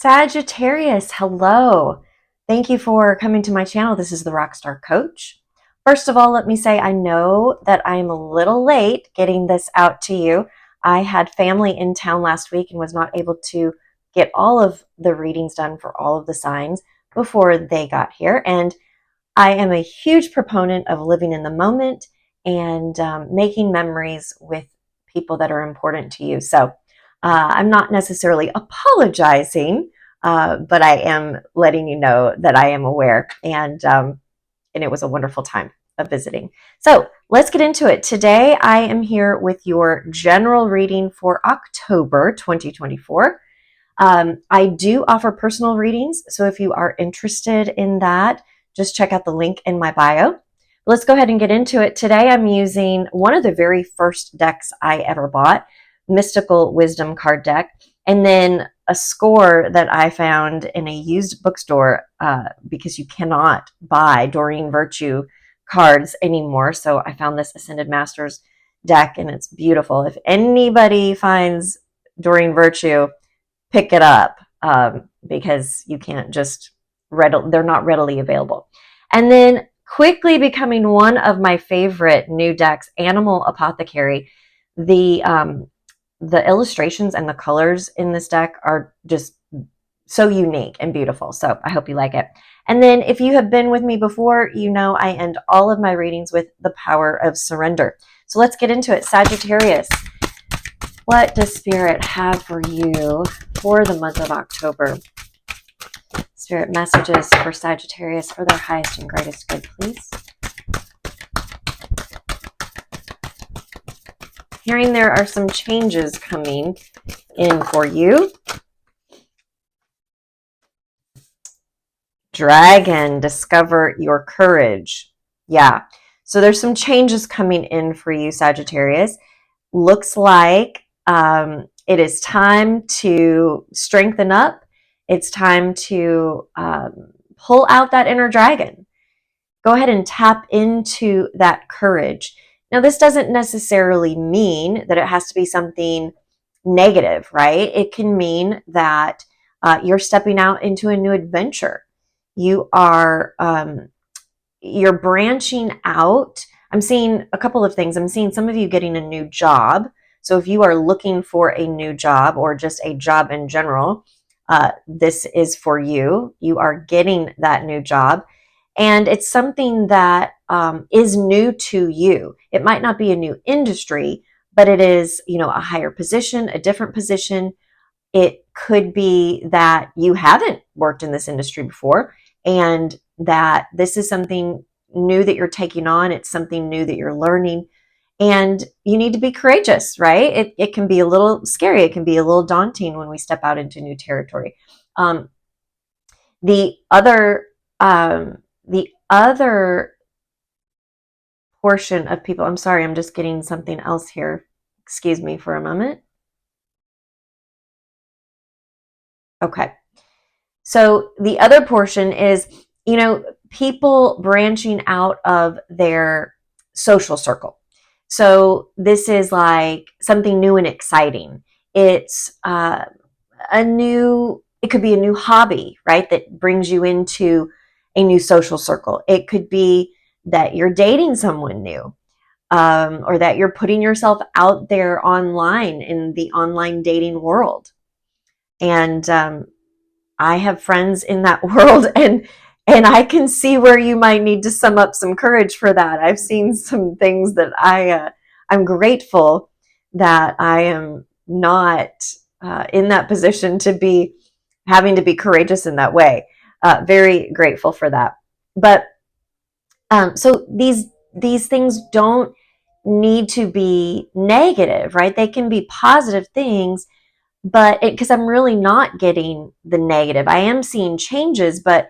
Sagittarius, hello. Thank you for coming to my channel. This is the Rockstar Coach. First of all, let me say I know that I'm a little late getting this out to you. I had family in town last week and was not able to get all of the readings done for all of the signs before they got here. And I am a huge proponent of living in the moment and making memories with people that are important to you. So I'm not necessarily apologizing, but I am letting you know that I am aware, and it was a wonderful time of visiting. So let's get into it. Today I am here with your general reading for October 2024. I do offer personal readings, so if you are interested in that, just check out the link in my bio. Let's go ahead and get into it. Today I'm using one of the very first decks I ever bought, Mystical Wisdom card deck, and then a score that I found in a used bookstore because you cannot buy Doreen Virtue cards anymore. So I found this Ascended Masters deck, and it's beautiful. If anybody finds Doreen Virtue, pick it up because you can't just they're not readily available. And then quickly becoming one of my favorite new decks, Animal Apothecary. The illustrations and the colors in this deck are just so unique and beautiful. So I hope you like it. And then if you have been with me before, you know I end all of my readings with the power of surrender. So let's get into it. Sagittarius, what does Spirit have for you for the month of October? Spirit messages for Sagittarius for their highest and greatest good, please. Hearing there are some changes coming in for you. Dragon, discover your courage. Yeah, so there's some changes coming in for you, Sagittarius. Looks like it is time to strengthen up. It's time to pull out that inner dragon. Go ahead and tap into that courage. Now, this doesn't necessarily mean that it has to be something negative, right? It can mean that you're stepping out into a new adventure. You are you're branching out. I'm seeing a couple of things. I'm seeing some of you getting a new job. So if you are looking for a new job or just a job in general, this is for you. You are getting that new job. And it's something that is new to you. It might not be a new industry, but it is, a higher position, a different position. It could be that you haven't worked in this industry before and that this is something new that you're taking on. It's something new that you're learning. And you need to be courageous, right? It can be a little scary. It can be a little daunting when we step out into new territory. The other portion of people, I'm sorry, I'm just getting something else here. Excuse me for a moment. Okay. So the other portion is, people branching out of their social circle. So this is like something new and exciting. It's it could be a new hobby, right? That brings you into a new social circle. It could be that you're dating someone new, or that you're putting yourself out there online in the online dating world. And I have friends in that world, and I can see where you might need to sum up some courage for that. I've seen some things that I'm grateful that I am not in that position to be having to be courageous in that way. Very grateful for that. But so these things don't need to be negative, right? They can be positive things, but because I'm really not getting the negative. I am seeing changes, but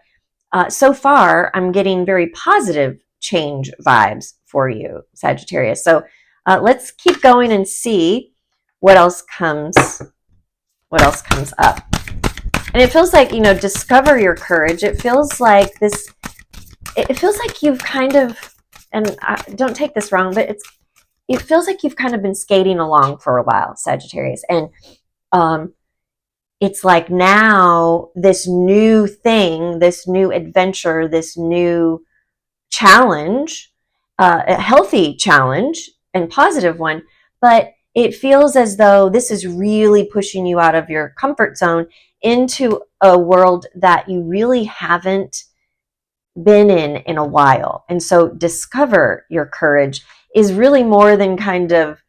so far I'm getting very positive change vibes for you, Sagittarius. So let's keep going and see what else comes up. And it feels like, discover your courage. It feels like you've kind of, and don't take this wrong, but it feels like you've kind of been skating along for a while, Sagittarius. And it's like now this new thing, this new adventure, this new challenge, a healthy challenge and positive one, but it feels as though this is really pushing you out of your comfort zone into a world that you really haven't been in a while. And so discover your courage is really more than kind of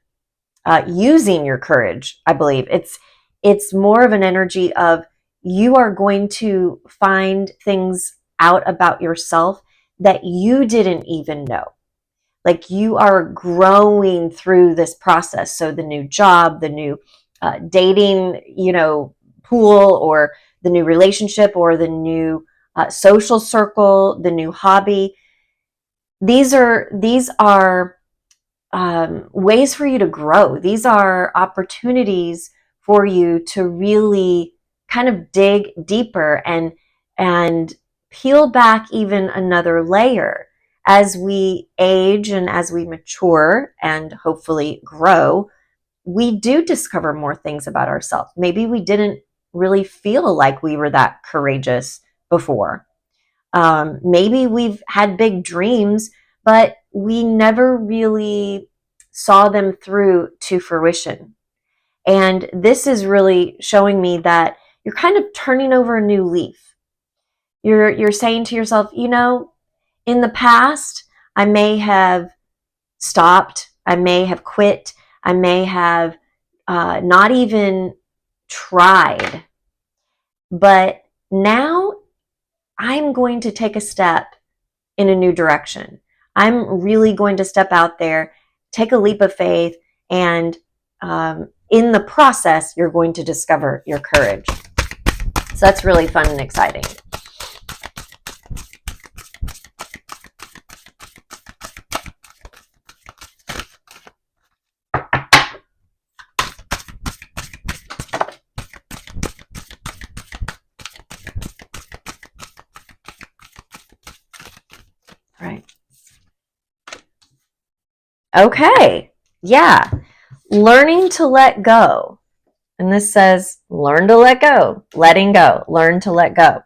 using your courage. I believe it's more of an energy of you are going to find things out about yourself that you didn't even know. Like you are growing through this process. So the new job, the new dating, pool, or the new relationship, or the new social circle, the new hobby. These are ways for you to grow. These are opportunities for you to really kind of dig deeper and peel back even another layer. As we age and as we mature and hopefully grow, we do discover more things about ourselves. Maybe we didn't really feel like we were that courageous before. Maybe we've had big dreams, but we never really saw them through to fruition. And this is really showing me that you're kind of turning over a new leaf. You're saying to yourself, in the past, I may have stopped, I may have quit, I may have not even tried. But now I'm going to take a step in a new direction. I'm really going to step out there, take a leap of faith, and in the process, you're going to discover your courage. So that's really fun and exciting. Right. Okay. Yeah. Learning to let go. And this says, learn to let go, letting go, learn to let go.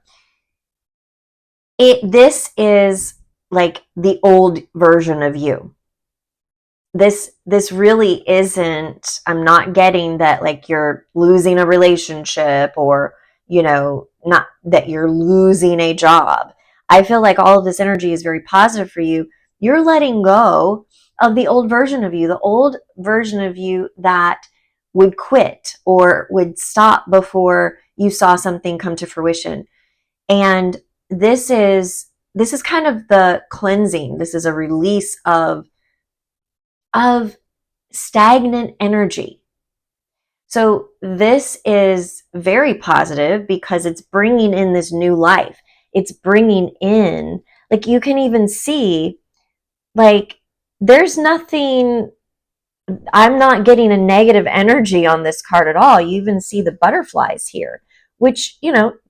This is like the old version of you. This really isn't, I'm not getting that like you're losing a relationship or, not that you're losing a job. I feel like all of this energy is very positive for you. You're letting go of the old version of you, the old version of you that would quit or would stop before you saw something come to fruition. And this is kind of the cleansing. This is a release of stagnant energy. So this is very positive because it's bringing in this new life. It's bringing in, like you can even see, like there's nothing, I'm not getting a negative energy on this card at all. You even see the butterflies here, which,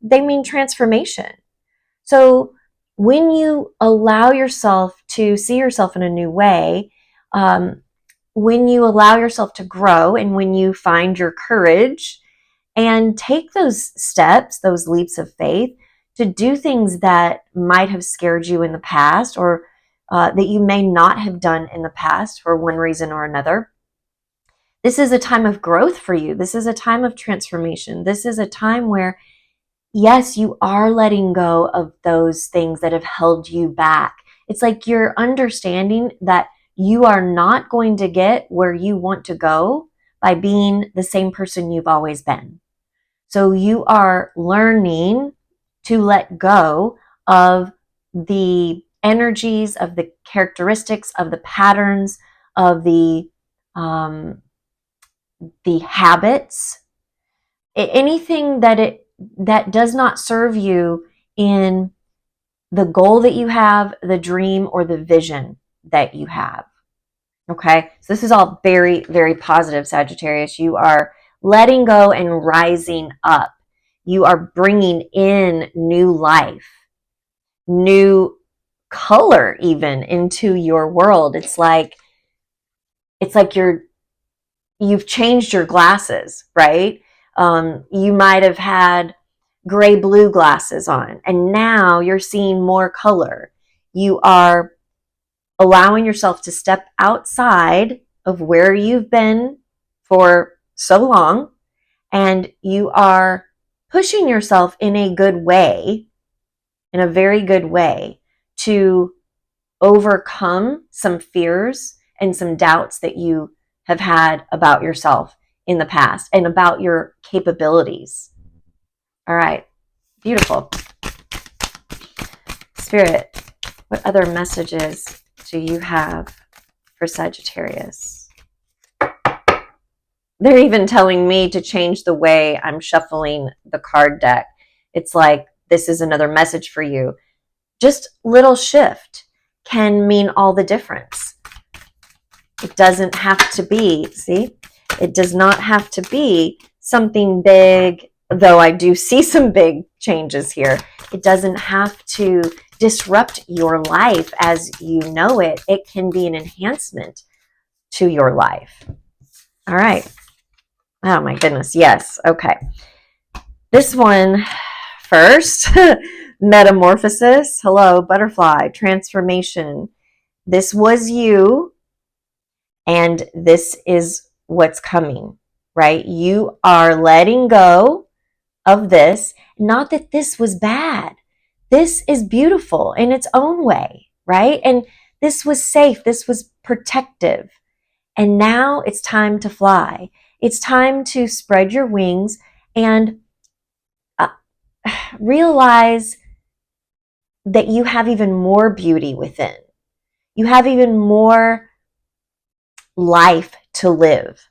they mean transformation. So when you allow yourself to see yourself in a new way, when you allow yourself to grow and when you find your courage and take those steps, those leaps of faith to do things that might have scared you in the past or that you may not have done in the past for one reason or another. This is a time of growth for you. This is a time of transformation. This is a time where, yes, you are letting go of those things that have held you back. It's like you're understanding that you are not going to get where you want to go by being the same person you've always been. So you are learning to let go of the energies, of the characteristics, of the patterns, of the habits, anything that does not serve you in the goal that you have, the dream, or the vision that you have. Okay, so this is all very, very positive, Sagittarius. You are letting go and rising up. You are bringing in new life, new color even into your world. It's like you've changed your glasses, right? You might have had gray-blue glasses on, and now you're seeing more color. You are allowing yourself to step outside of where you've been for so long, and you are pushing yourself in a good way, in a very good way, to overcome some fears and some doubts that you have had about yourself in the past and about your capabilities. All right, beautiful. Spirit, what other messages do you have for Sagittarius? They're even telling me to change the way I'm shuffling the card deck. It's like, this is another message for you. Just little shift can mean all the difference. It doesn't have to be, see? It does not have to be something big, though I do see some big changes here. It doesn't have to disrupt your life as you know it. It can be an enhancement to your life. All right. Oh my goodness. Yes. Okay. This one first, metamorphosis. Hello, butterfly, transformation. This was you, and this is what's coming, right? You are letting go of this. Not that this was bad. This is beautiful in its own way, right? And this was safe. This was protective. And now it's time to fly. It's time to spread your wings and realize that you have even more beauty within. You have even more life to live.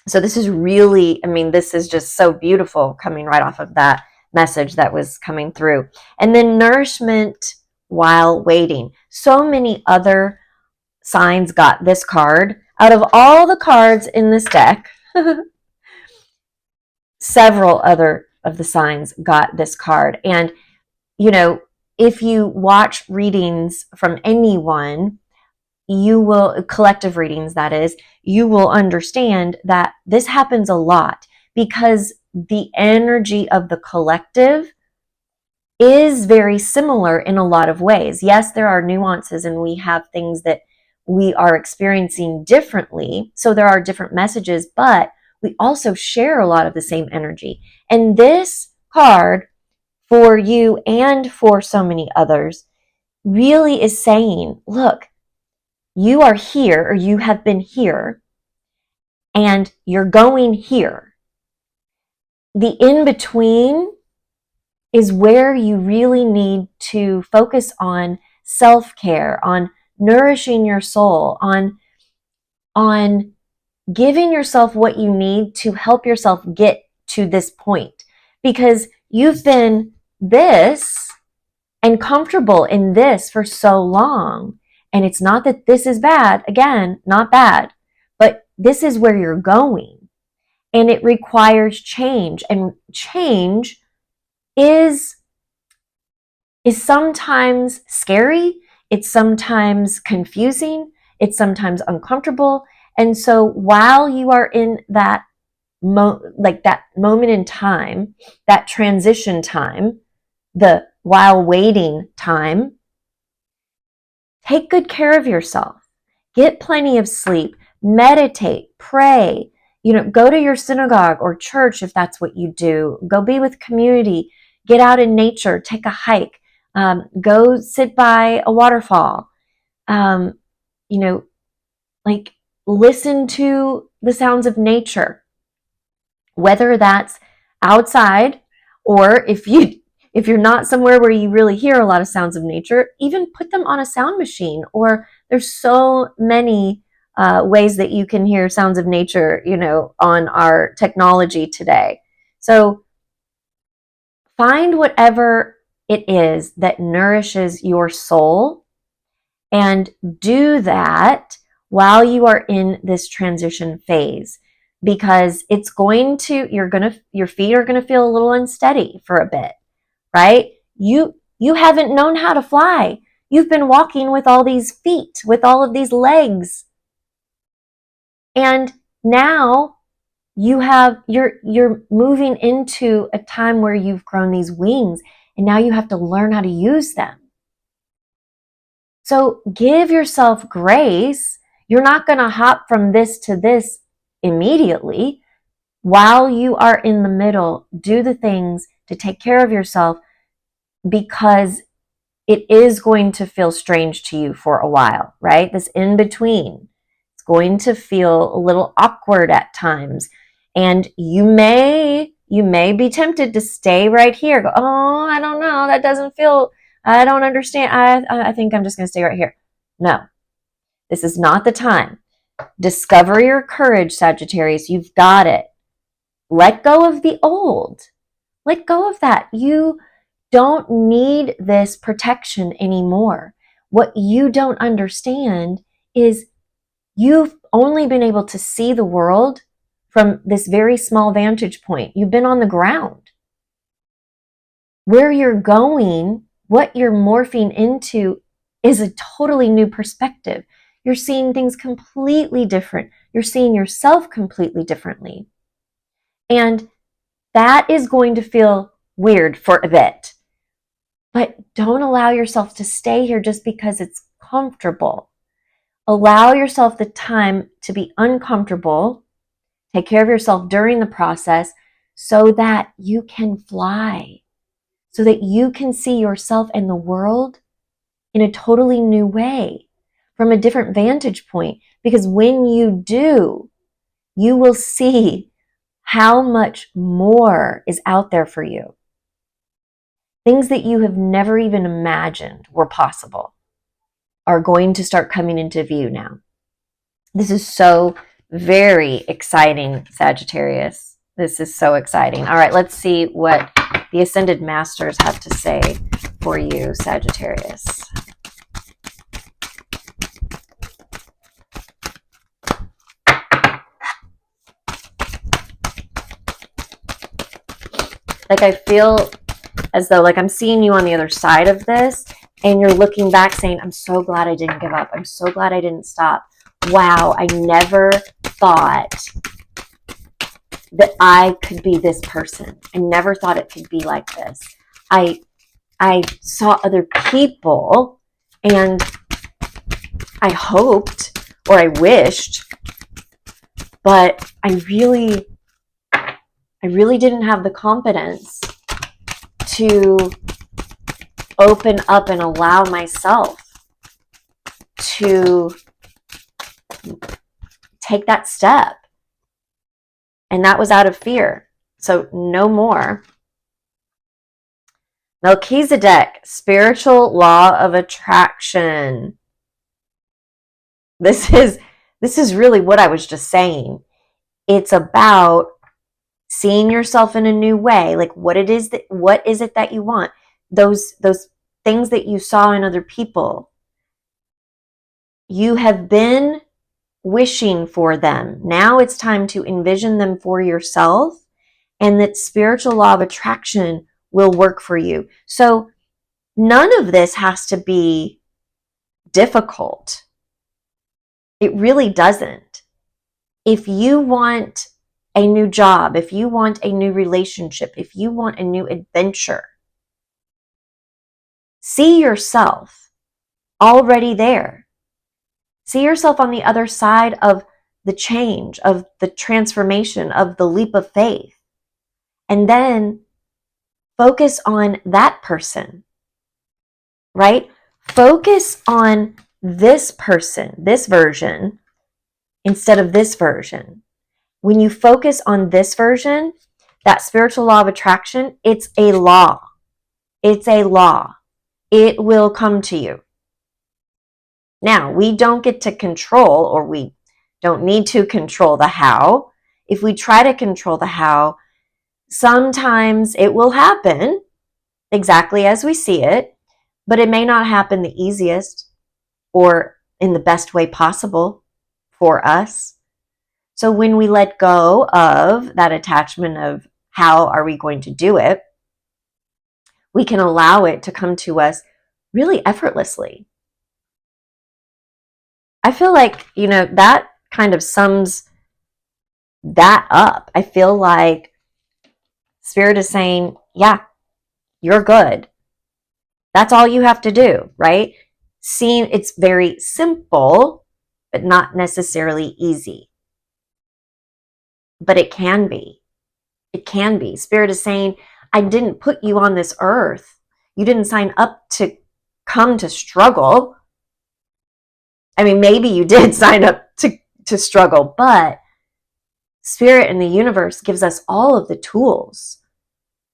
So this is really, I mean, this is just so beautiful coming right off of that message that was coming through. And then nourishment while waiting. So many other signs got this card. Out of all the cards in this deck, several other of the signs got this card. And, you know, if you watch readings from anyone, you will, collective readings that is, you will understand that this happens a lot because the energy of the collective is very similar in a lot of ways. Yes, there are nuances and we have things that we are experiencing differently. So there are different messages, but we also share a lot of the same energy. And this card for you and for so many others really is saying, look, you are here, or you have been here, and you're going here. The in-between is where you really need to focus on self-care, on nourishing your soul, on giving yourself what you need to help yourself get to this point. Because you've been this and comfortable in this for so long. And it's not that this is bad. Again, not bad. But this is where you're going. And it requires change. And change is sometimes scary. It's sometimes confusing. It's sometimes uncomfortable. And so while you are in that that moment in time, that transition time, the while waiting time, take good care of yourself. Get plenty of sleep. Meditate. Pray. You know, go to your synagogue or church if that's what you do. Go be with community. Get out in nature. Take a hike. Go sit by a waterfall. You know, like listen to the sounds of nature. Whether that's outside or if you're not somewhere where you really hear a lot of sounds of nature, even put them on a sound machine. Or there's so many ways that you can hear sounds of nature, you know, on our technology today. So find whatever it is that nourishes your soul and do that while you are in this transition phase, because it's going to, your feet are going to feel a little unsteady for a bit, right? You haven't known how to fly. You've been walking with all these feet, with all of these legs. And now you're moving into a time where you've grown these wings and now you have to learn how to use them. So give yourself grace. You're not going to hop from this to this immediately. While you are in the middle, do the things to take care of yourself, because it is going to feel strange to you for a while, right? This in between. It's going to feel a little awkward at times. And you may be tempted to stay right here. Go, oh, I don't know. That doesn't feel, I don't understand. I think I'm just going to stay right here. No, this is not the time. Discover your courage, Sagittarius. You've got it. Let go of the old. Let go of that. You don't need this protection anymore. What you don't understand is you've only been able to see the world from this very small vantage point. You've been on the ground. Where you're going, what you're morphing into, is a totally new perspective. You're seeing things completely different. You're seeing yourself completely differently. And that is going to feel weird for a bit. But don't allow yourself to stay here just because it's comfortable. Allow yourself the time to be uncomfortable. Take care of yourself during the process so that you can fly, so that you can see yourself and the world in a totally new way, from a different vantage point. Because when you do, you will see how much more is out there for you. Things that you have never even imagined were possible are going to start coming into view now. This is so very exciting, Sagittarius. This is so exciting. All right, let's see what the Ascended Masters have to say for you, Sagittarius. Like, I feel as though, like, I'm seeing you on the other side of this, and you're looking back saying, I'm so glad I didn't give up. I'm so glad I didn't stop. Wow, I never thought that I could be this person. I never thought it could be like this. I saw other people, and I hoped, or I wished, but I really didn't have the confidence to open up and allow myself to take that step. And that was out of fear. So no more. Melchizedek, spiritual law of attraction. This is really what I was just saying. It's about seeing yourself in a new way. Like, what is it that you want? Those things that you saw in other people. You have been wishing for them. Now it's time to envision them for yourself, and that spiritual law of attraction will work for you. So none of this has to be difficult. It really doesn't. If you want a new job, if you want a new relationship, if you want a new adventure, see yourself already there. See yourself on the other side of the change, of the transformation, of the leap of faith. And then focus on that person, right? Focus on this person, this version, instead of this version. When you focus on this version, that spiritual law of attraction, it's a law. It's a law. It will come to you. Now, we don't get to control, or we don't need to control the how. If we try to control the how, sometimes it will happen exactly as we see it, but it may not happen the easiest or in the best way possible for us. So when we let go of that attachment of how are we going to do it, we can allow it to come to us really effortlessly. I feel like, that kind of sums that up. I feel like Spirit is saying, yeah, you're good. That's all you have to do, right? It's very simple, but not necessarily easy. But it can be. It can be. Spirit is saying, I didn't put you on this earth. You didn't sign up to come to struggle. I mean, maybe you did sign up to struggle, but Spirit and the universe gives us all of the tools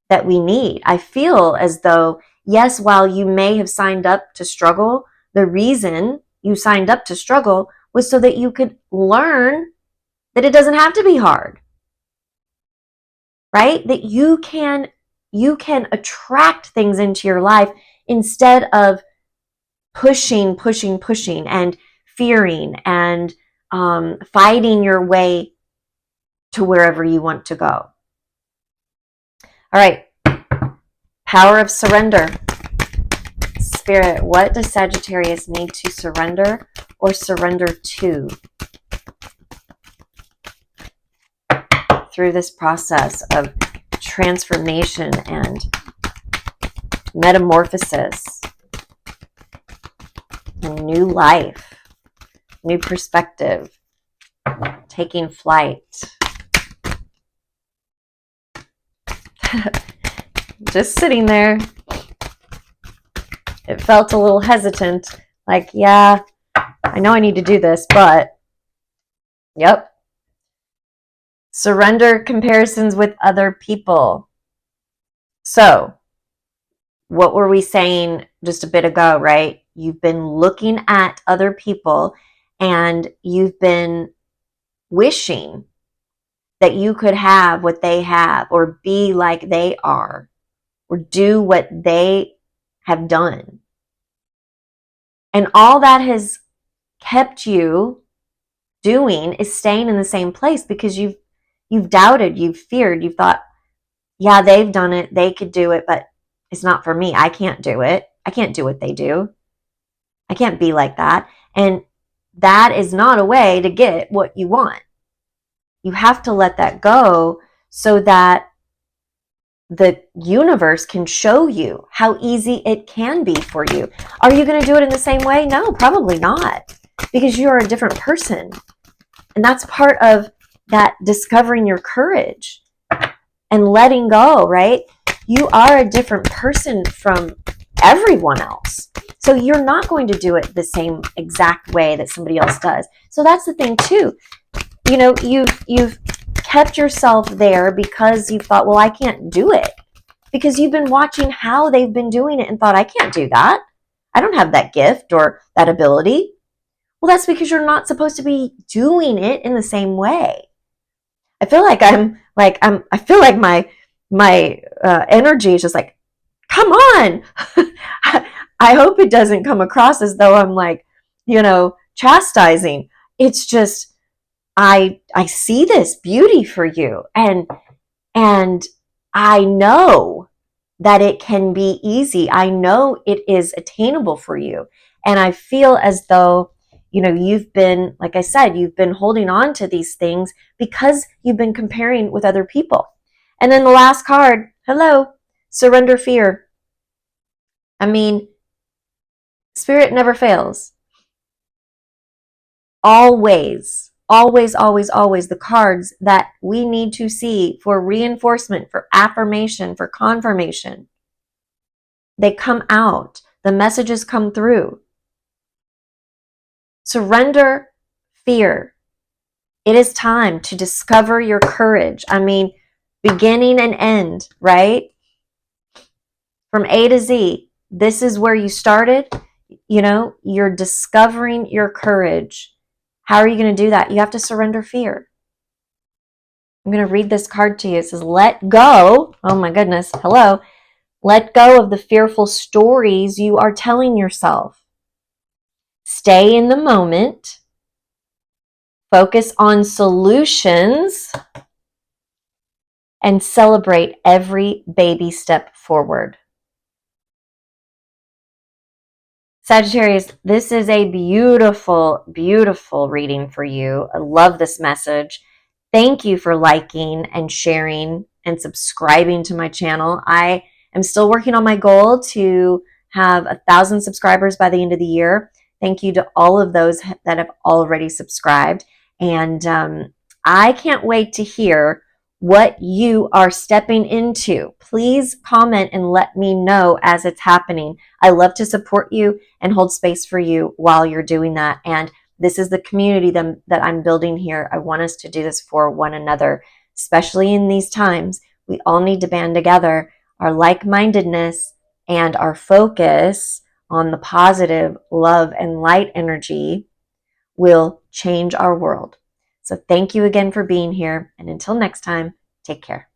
that we need. I feel as though, yes, while you may have signed up to struggle, the reason you signed up to struggle was so that you could learn that it doesn't have to be hard, right? That you can attract things into your life instead of pushing and fearing and fighting your way to wherever you want to go. All right. Power of surrender. Spirit, what does Sagittarius need to surrender or surrender to through this process of transformation and metamorphosis, a new life, new perspective, taking flight? Just sitting there. It felt a little hesitant, like, yeah, I know I need to do this, but yep. Surrender comparisons with other people. So, what were we saying just a bit ago, right? You've been looking at other people and you've been wishing that you could have what they have or be like they are or do what they have done. And all that has kept you doing is staying in the same place because you've doubted, you've feared, you've thought, yeah, they've done it, they could do it, but it's not for me. I can't do it. I can't do what they do. I can't be like that. And that is not a way to get what you want. You have to let that go so that the universe can show you how easy it can be for you. Are you going to do it in the same way? No, probably not, because you're a different person. And that's part of that discovering your courage and letting go, right? You are a different person from everyone else. So you're not going to do it the same exact way that somebody else does. So that's the thing too. You know, you've kept yourself there because you thought, well, I can't do it. Because you've been watching how they've been doing it and thought, I can't do that. I don't have that gift or that ability. Well, that's because you're not supposed to be doing it in the same way. I feel like I feel like my energy is just like, come on. I hope it doesn't come across as though I'm like, chastising. It's just, I see this beauty for you, and I know that it can be easy. I know it is attainable for you. And I feel as though, you've been, like I said, you've been holding on to these things because you've been comparing with other people. And then the last card, hello, surrender fear. I mean, Spirit never fails. Always, always, always, always the cards that we need to see for reinforcement, for affirmation, for confirmation, they come out. The messages come through. Surrender fear. It is time to discover your courage. I mean, beginning and end, right? From A to Z, this is where you started. You're discovering your courage. How are you going to do that? You have to surrender fear. I'm going to read this card to you. It says, let go. Oh my goodness. Hello. Let go of the fearful stories you are telling yourself. Stay in the moment. Focus on solutions. And celebrate every baby step forward. Sagittarius, this is a beautiful, beautiful reading for you. I love this message. Thank you for liking and sharing and subscribing to my channel. I am still working on my goal to have 1,000 subscribers by the end of the year. Thank you to all of those that have already subscribed. And I can't wait to hear what you are stepping into. Please comment and let me know as it's happening. I love to support you and hold space for you while you're doing that. And this is the community that I'm building here. I want us to do this for one another, especially in these times. We all need to band together. Our like-mindedness and our focus on the positive love and light energy will change our world. So thank you again for being here. And until next time, take care.